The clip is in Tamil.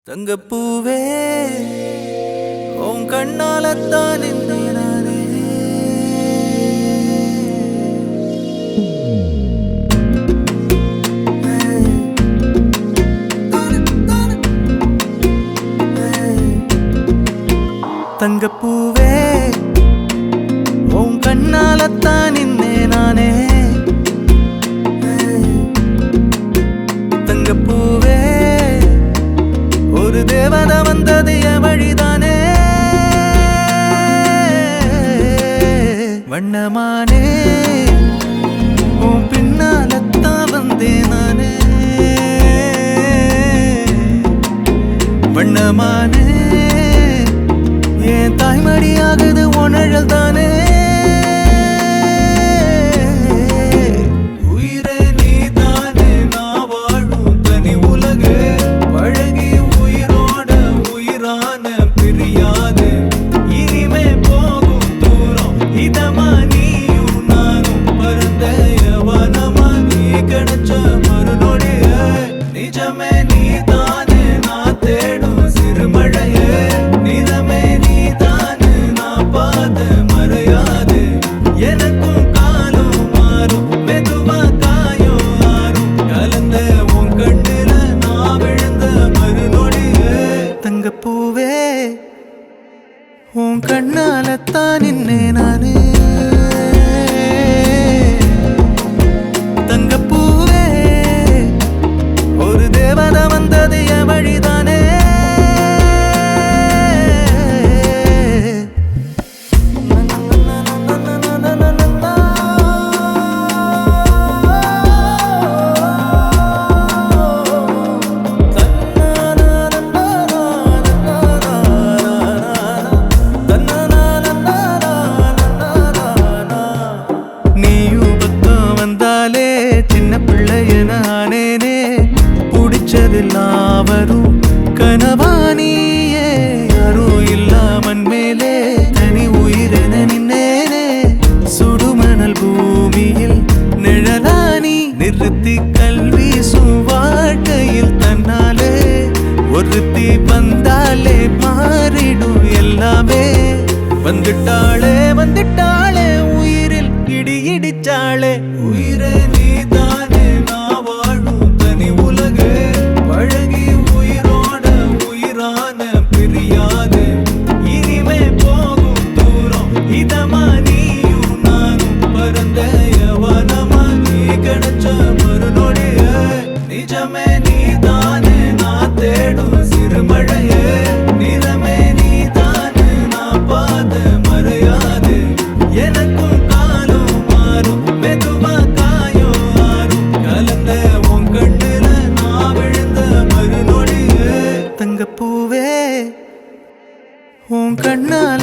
தங்கப்பூவே உன் கண்ணாலத்தான் நானே தங்கப்பூவே உன் கண்ணாலத்தான் நானே தங்கப்பூவே ஒரு தேவதை வந்தது என் வழிதானே வண்ணமானே உன் பின்னாலத்தான் வந்தேன் நானே வண்ணமானே என் தாய்மடியாகுது உணழல் தானே தங்கப்பூவே உன் கண்ணாலத்தான் நானே தங்கப்பூவே ஒரு தேவதை வந்தது என் வழிதானே நானேனே புடிச்சதெல்லாம் வரும் கனவானியே யாரும் இல்லாமன் மேலே தனி உயிரென நின்னேனே சுடுமணல் பூமியில் நிழலானி நிறுத்தி கல்வி வாழ்க்கையில் தன்னாலே ஒருத்தி வந்தாலே மாறிடும் எல்லாமே வந்துட்டாளே வந்துட்டாளே உயிரில் இடி இடிச்சாளே உயிரே நீதானே நான் வாழும் தனி உலகு பழகி உயிரோட உயிரான பிரியாது இனிமே போகும் தூரம் இதமா நீயும் நானும் பரந்த யவனமா நீ கிடைச்ச மறுநொடிய நிஜமே நீதானே நான் தேடும் சிறுமழையே நிறமே நீதானே நான் பார்த்த மறையாது எனக்கும் காலம் மாறும் மெதுவா காயம் ஆறும் கலந்த உன் கண்ணுல நான் விழுந்த மறுநொடியே தங்கப்பூவே உன் கண்ணால்